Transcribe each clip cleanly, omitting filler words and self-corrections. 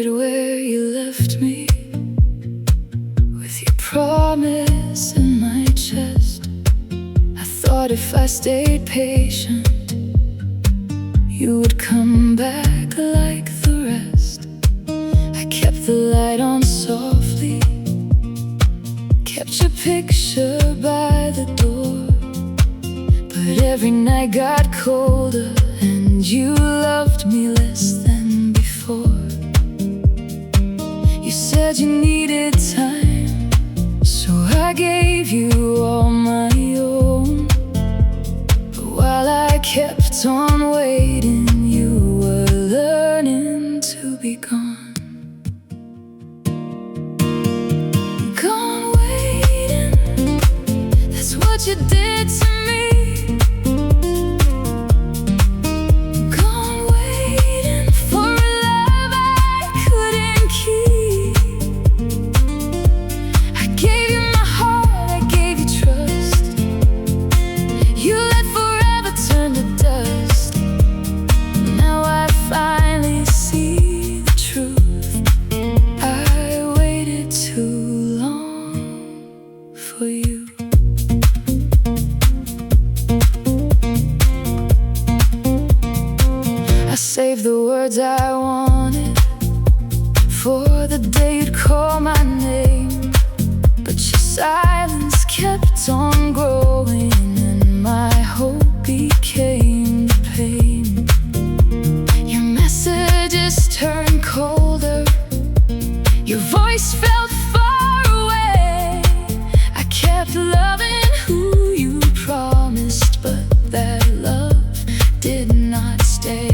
waited where you left me, with your promise in my chest. I thought if I stayed patient, you would come back like the rest. I kept the light on softly, kept your picture by the door. But every night got colder, and you loved me less than before. You said you needed time, so I gave you all my own. But while I kept on waiting, you were learning to be gone. Gone waiting, that's what you did to me. I saved the words I wanted for the day you'd call my name, but your silence kept on growing, and my hope became the pain. Your messages turned colder, your voice felt far away. I kept loving who you promised, but that love did not stay.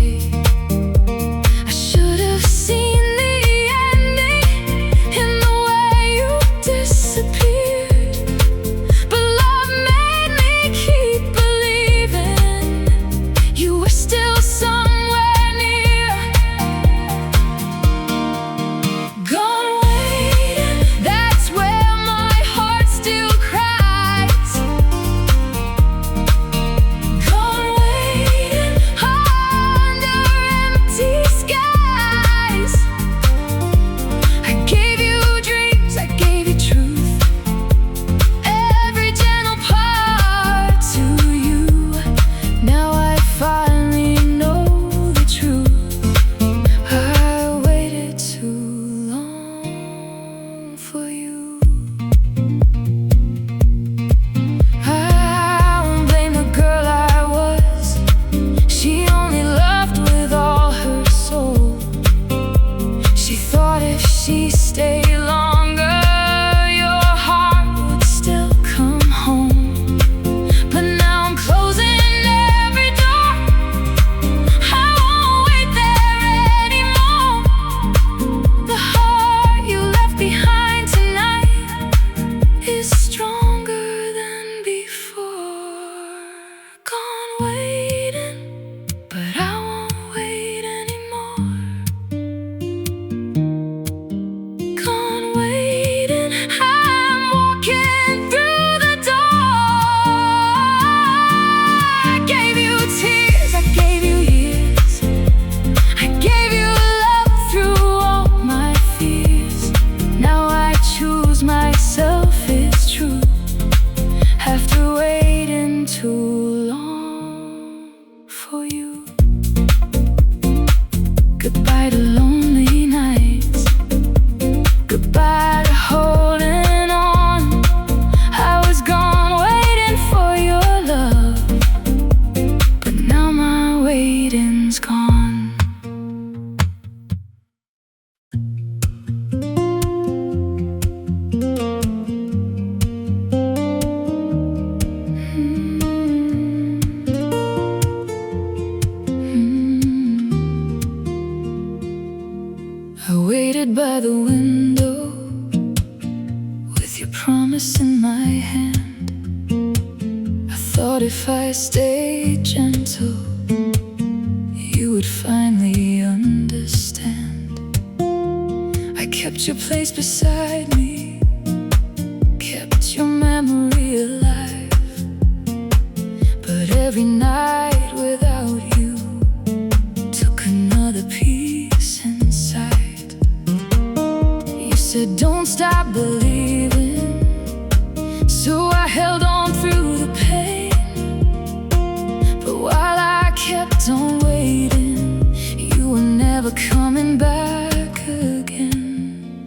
She stayed longer, your heart would still come home. But now I'm closing every door, I won't wait there anymore. The heart you left behind tonight is stronger than before. Gone waiting, but I won't wait anymore. Too long for you. Goodbye to lonely nights, goodbye to holding on. I was gone waiting for your love, but now my waiting's gone. I waited by the window with your promise in my hand. I thought if I stayed gentle, you would finally understand. I kept your place beside me, kept your memory alive. But every night without you took another piece inside. said don't stop believing, so I held on through the pain. But while I kept on waiting, you were never coming back again.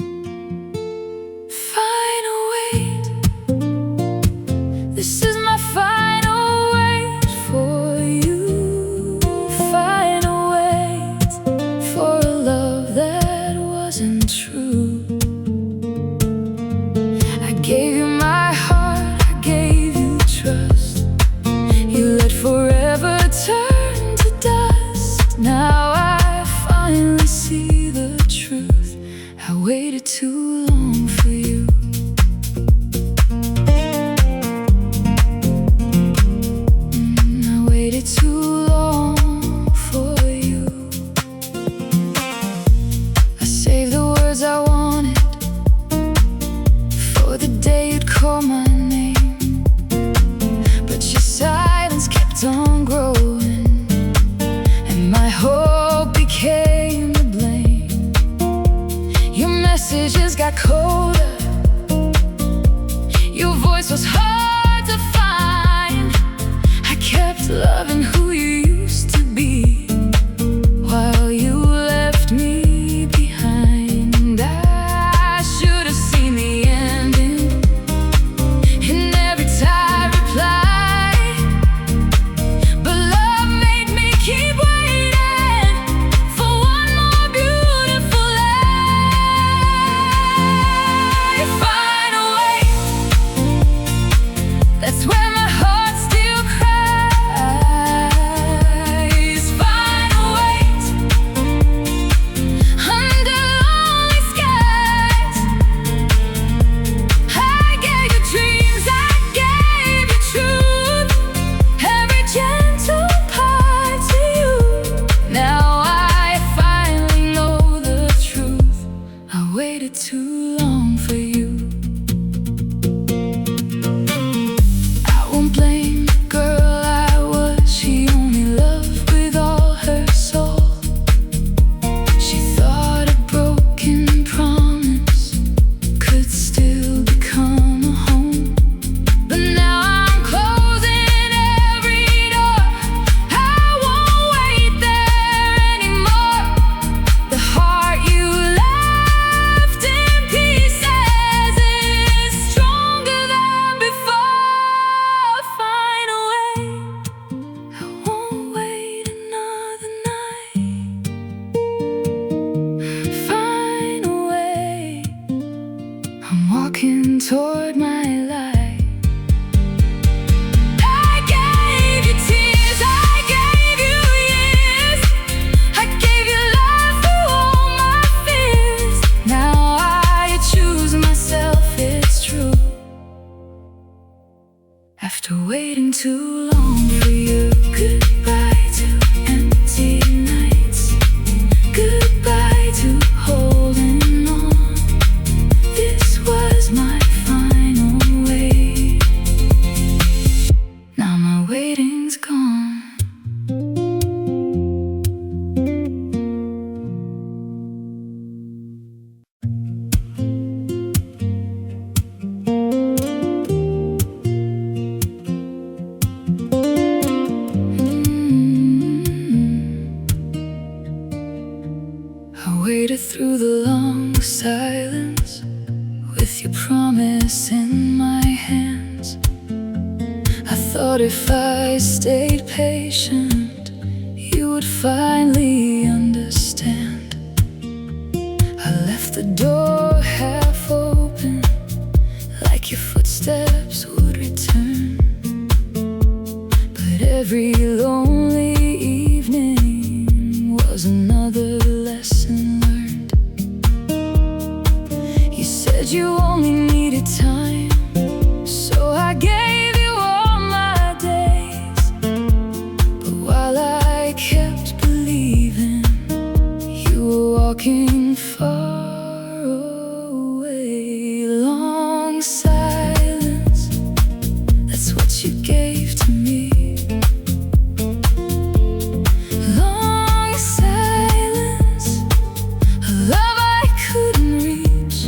Final wait, this is my final wait for you. Final wait for a love that wasn't true. I gave you my heart, I gave you trust. You let forever turn to dust. Now I finally see the truth. I waited too long for you. I waited too long for you. I saved the words I wanted for the day you'd call my name, but your silence kept on growing, and my hope became to blame. Your messages got colder, your voice was hard to find. I kept loving who you used to be while you left me behind. I should have seen the ending in every tired reply, but love made me keep waiting for one more beautiful life. Final wait, that's where my heart still cries. Final wait, under lonely skies. I gave you dreams, I gave you truth, every gentle part to you. Now I finally know the truth. I waited too long for you. I won't blame the girl I was. She only loved with all her soul. She thought a broken promise could still become a home. But now I'm closing every door. I won't wait there anymore. The heart you left in pieces is stronger than before. Final wait, I won't wait another night. Final wait, I'm walking toward my light. I gave you tears, I gave you years, I gave you love through all my fears. Now I choose myself, it's true. After waiting too long for you, goodbye to empty nights, goodbye to holding on. This was my final wait. Now my waiting's gone. I waited through the long silence with your promise in my hands. I thought if I stayed patient, you would finally understand. I left the door half open, like your footsteps would return. But every lonely evening was another lesson learned. You said you only needed time, so I gave you all my days. But while I kept believing, you were walking far away. Long silence, that's what you gave to me. Long silence, a love I couldn't reach.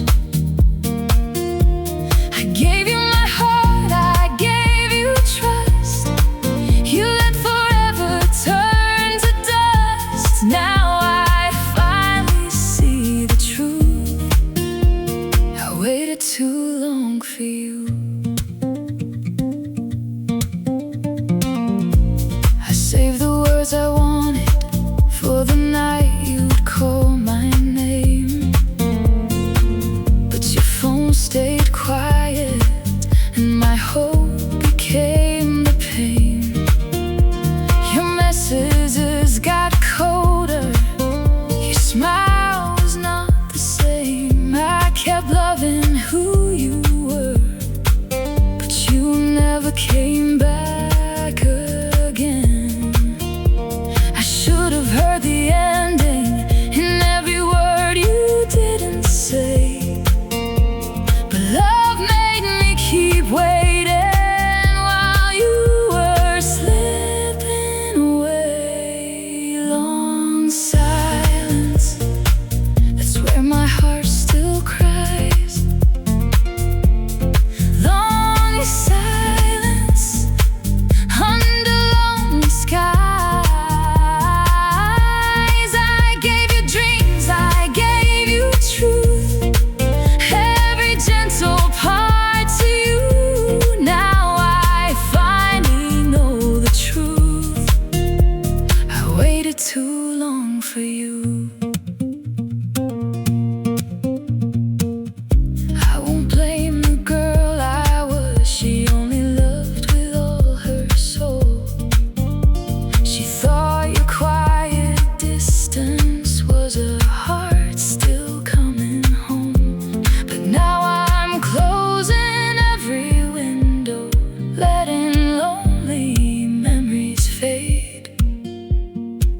my heart still cries. Lonely silence under lonely skies. I gave you dreams, I gave you truth, every gentle part to you. Now I finally know the truth. I waited too long for you. I won't blame the girl I was. She only loved with all her soul. She thought your quiet distance was a heart still coming home. But now I'm closing every window, letting lonely memories fade.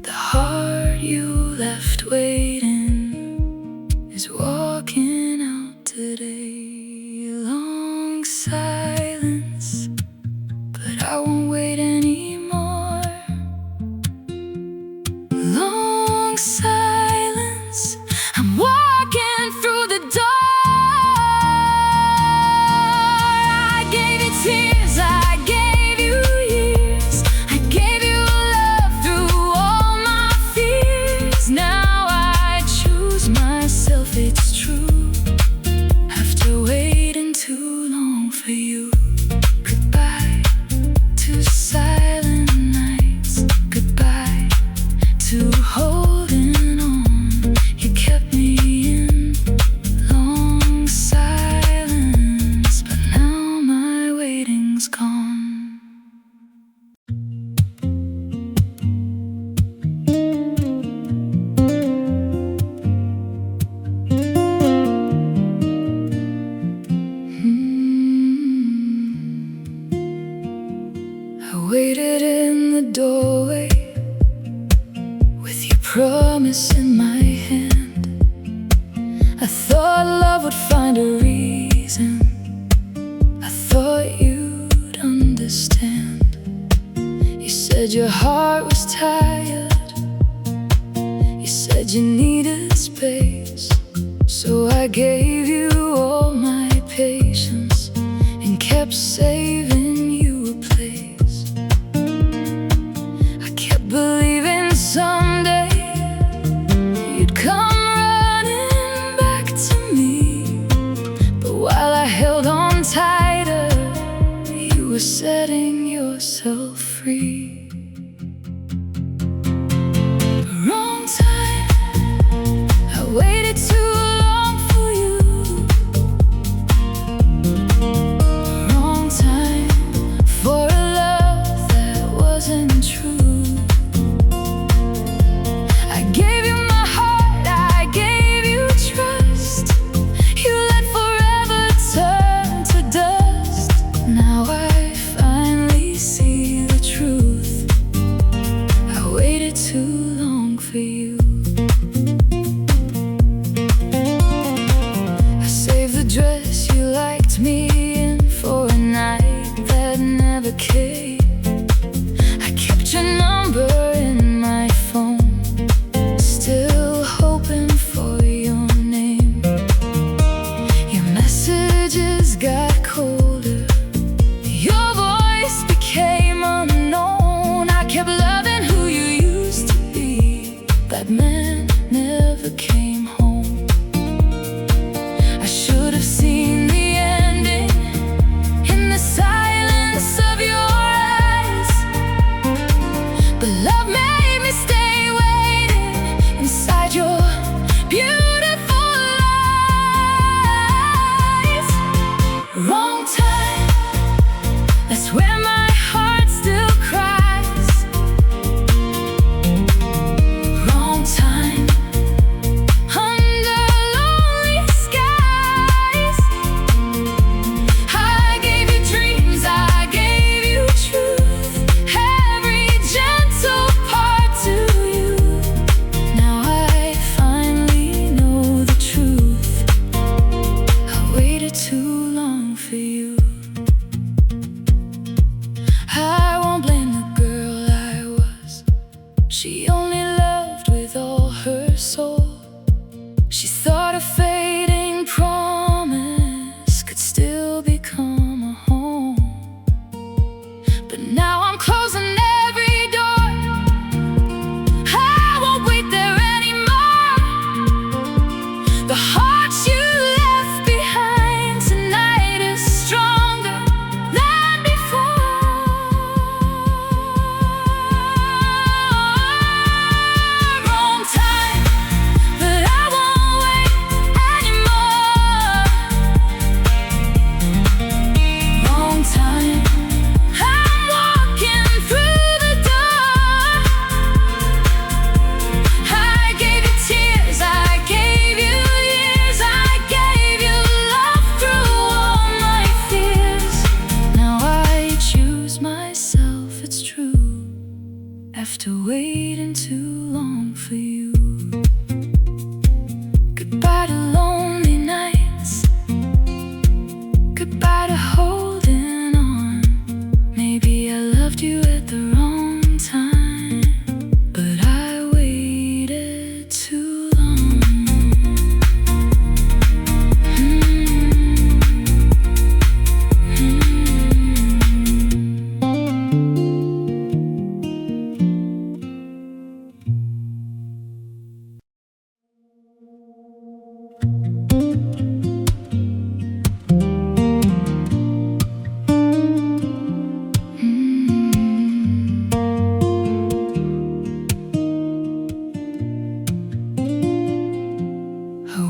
The heart you left waiting is walking out today. Long silence, but I won't wait anymore. Long silence, I'm walking through the door. I gave you tears, I gave you years, I gave you love through all my fears. Now I choose myself, it's true, after waiting too long for you. Goodbye to silent nights, goodbye to holding on. You kept me in long silence, but now my waiting's gone. I waited in the doorway with your promise in my hand. I thought love would find a reason, I thought you'd understand. You said your heart was tired, you said you needed space. So I gave you all my patience and kept saving you a place. I kept believing someday you'd come running back to me. But while I held on tighter, you were setting yourself free. Wrong time, I waited too long for you. Wrong time,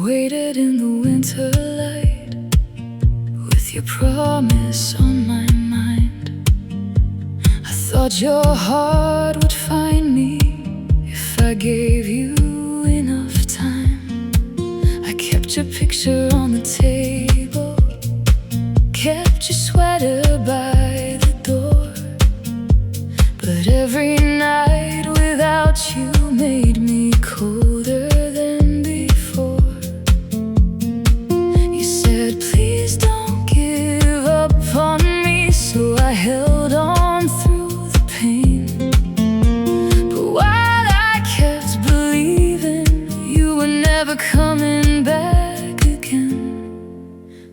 waited in the winter light with your promise on my mind. I thought your heart would find me if I gave you enough time. I kept your picture on the table, kept your sweater by the door. But every night without you made me colder than before. You said, please don't give up on me, so I held on through the pain. But while I kept believing you were never coming back again,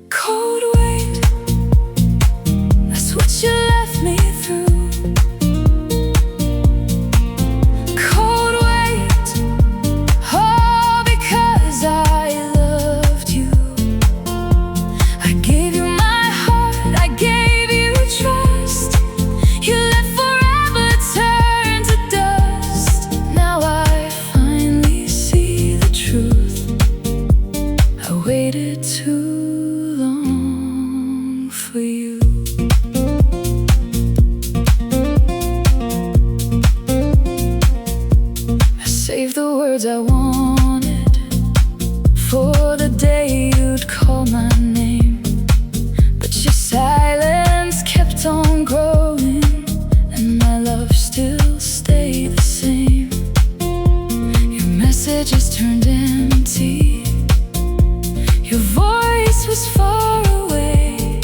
cold wait, that's what you left me through. Waited too long for you. I saved the words I wanted for the day you'd call my name, but your silence kept on growing, and my love still stayed the same. Your messages turned empty, your voice was far away.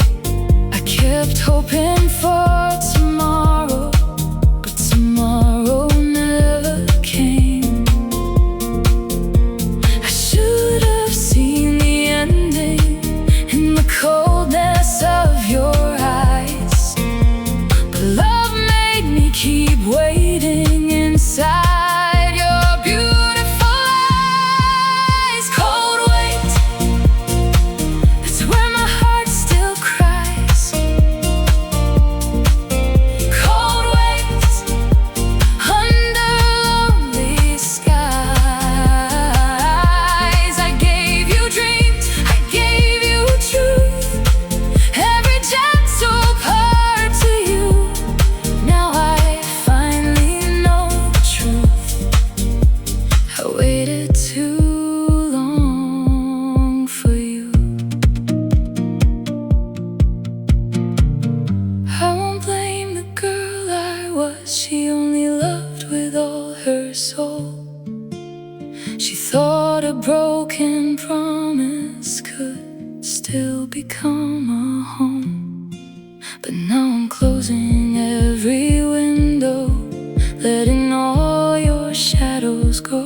I kept hoping for tomorrow, but tomorrow never came. I should have seen the ending in the coldness of your eyes, but love made me keep waiting inside. She only loved with all her soul. She thought a broken promise could still become a home. But now I'm closing every window, letting all your shadows go.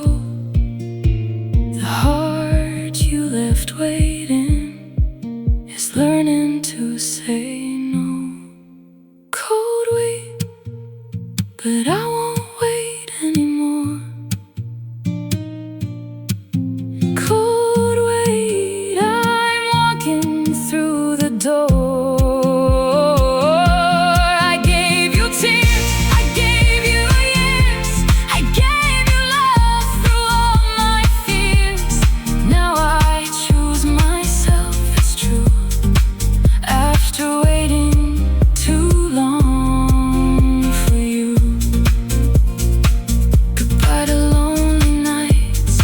The heart you left waiting is learning to say no. Cold wait, but I won't wait anymore. Cold wait, I'm walking through the door. I gave you tears, I gave you years, I gave you love through all my fears. Now I choose myself, it's true, after waiting too long for you. Goodbye to lonely nights,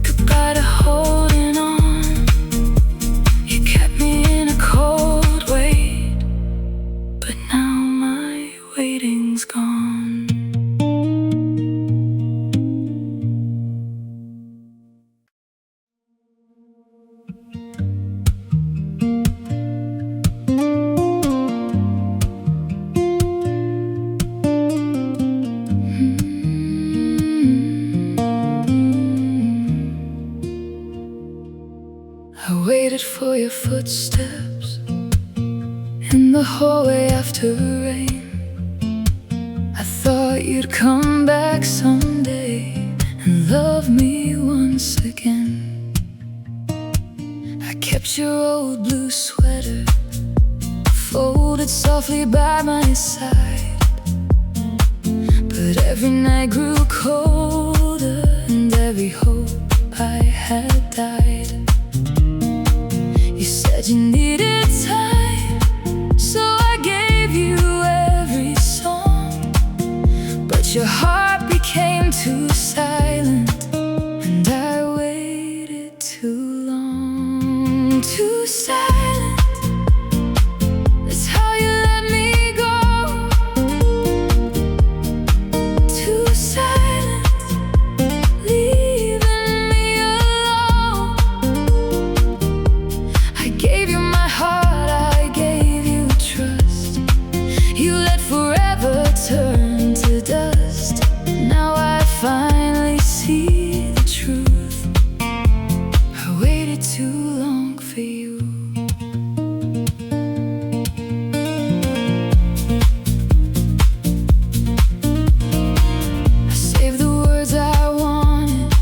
goodbye to holding on. You kept me in a cold wait, but now my waiting's gone. I waited for your footsteps in the hallway after rain. I thought you'd come back someday and love me once again. I kept your old blue sweater folded softly by my side, but every night grew colder, and every hope I had had died. You said you needed time, so I gave you every song. But your heart became too silent, and I waited too long. Too silent, that's how you let me go. Too silent, leaving me alone. I gave you my heart, I gave you trust. You let forever turn to dust. Now I finally see the truth. I waited too long for you. I saved the words I wanted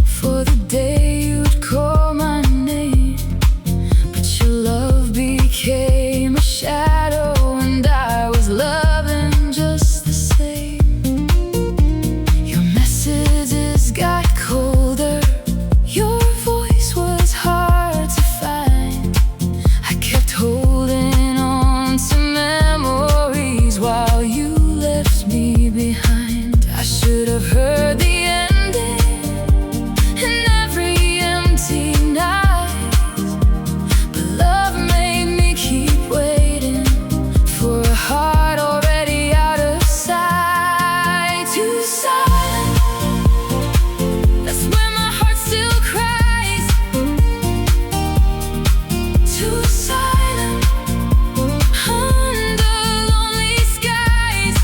for the day you'd call my name. But your love became a shadow, and I was loving just the same. Your messages got colder, your voice was hard to find. I kept holding on to memories while you left me behind. I should have heard the ending in every empty night, but love made me keep waiting for a heart already out of sight. Too silent, that's when my heart still cries. Too silent, under lonely skies.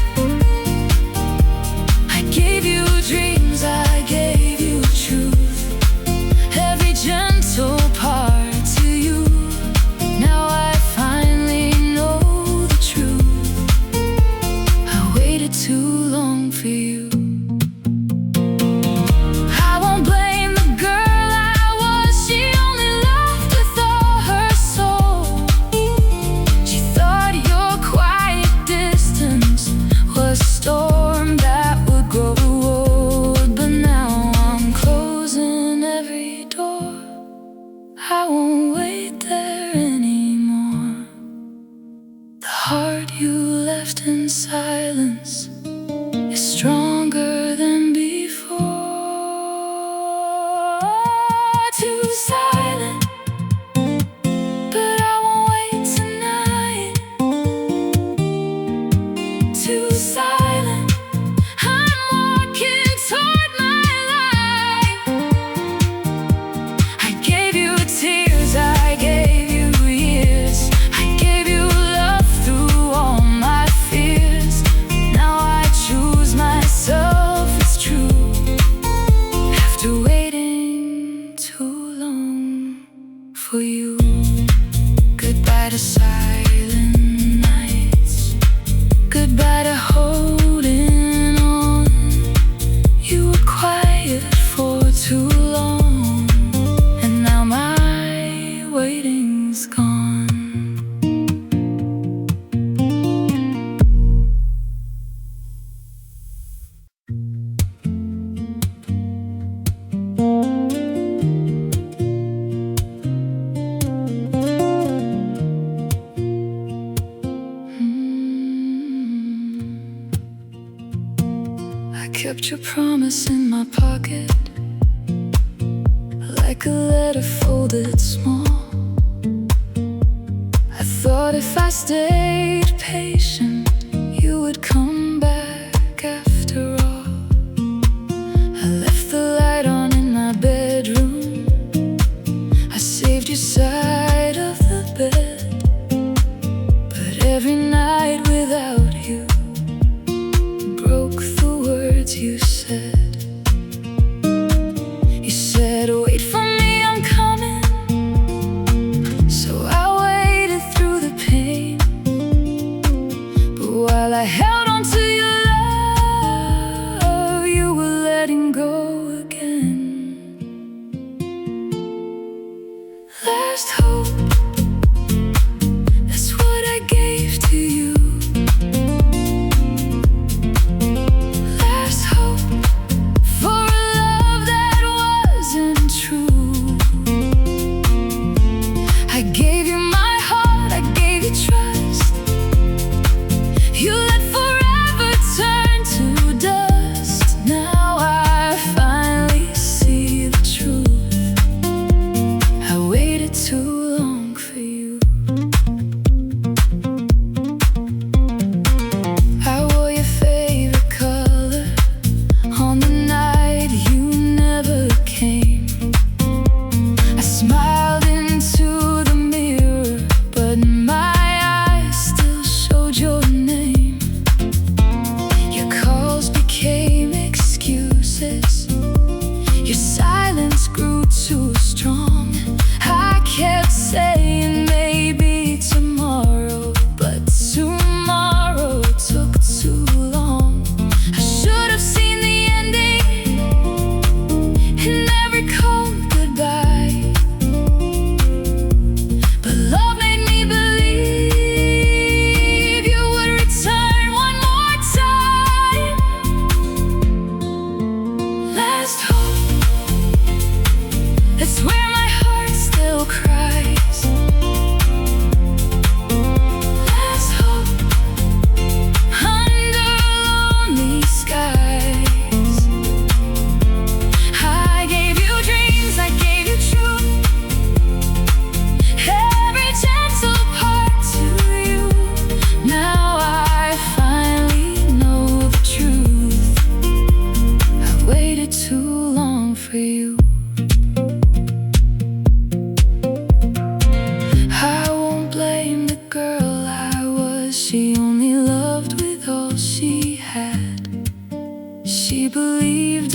I gave you dreams, I gave you truth, every gentle part to you. Now I finally know the truth. I waited too long for you. I won't blame the girl I was. She only loved with all her soul. She thought your quiet distance was a storm that would grow old. But now I'm closing every door. I won't wait there anymore. The heart you left in silence is stronger than before. Too silent, but I won't wait tonight. Too silent, I'm walking toward my light. I gave you tears, I gave you years, I gave you love through all my fears. Now I choose myself, it's true, after waiting too long for you. Goodbye to silent nights, goodbye to holding on. You were quiet for too long, and now my waiting's gone. I kept your promise in my pocket, like a letter folded small. I thought if I stayed patient, you would come back after all. I left the light on in my bedroom, I saved your side of the bed. But every night without you broke the words you said. You said, wait for me, I'm coming. So I waited through the pain, but while I held on to your love, you were letting go again. Last hope, that's what I gave to you. Last hope for a love that wasn't true.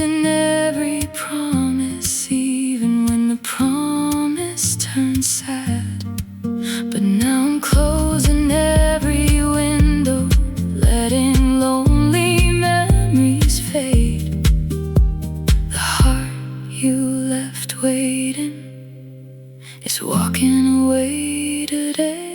in every promise, even when the promise turns sad. But now I'm closing every window, letting lonely memories fade. The heart you left waiting is walking away today.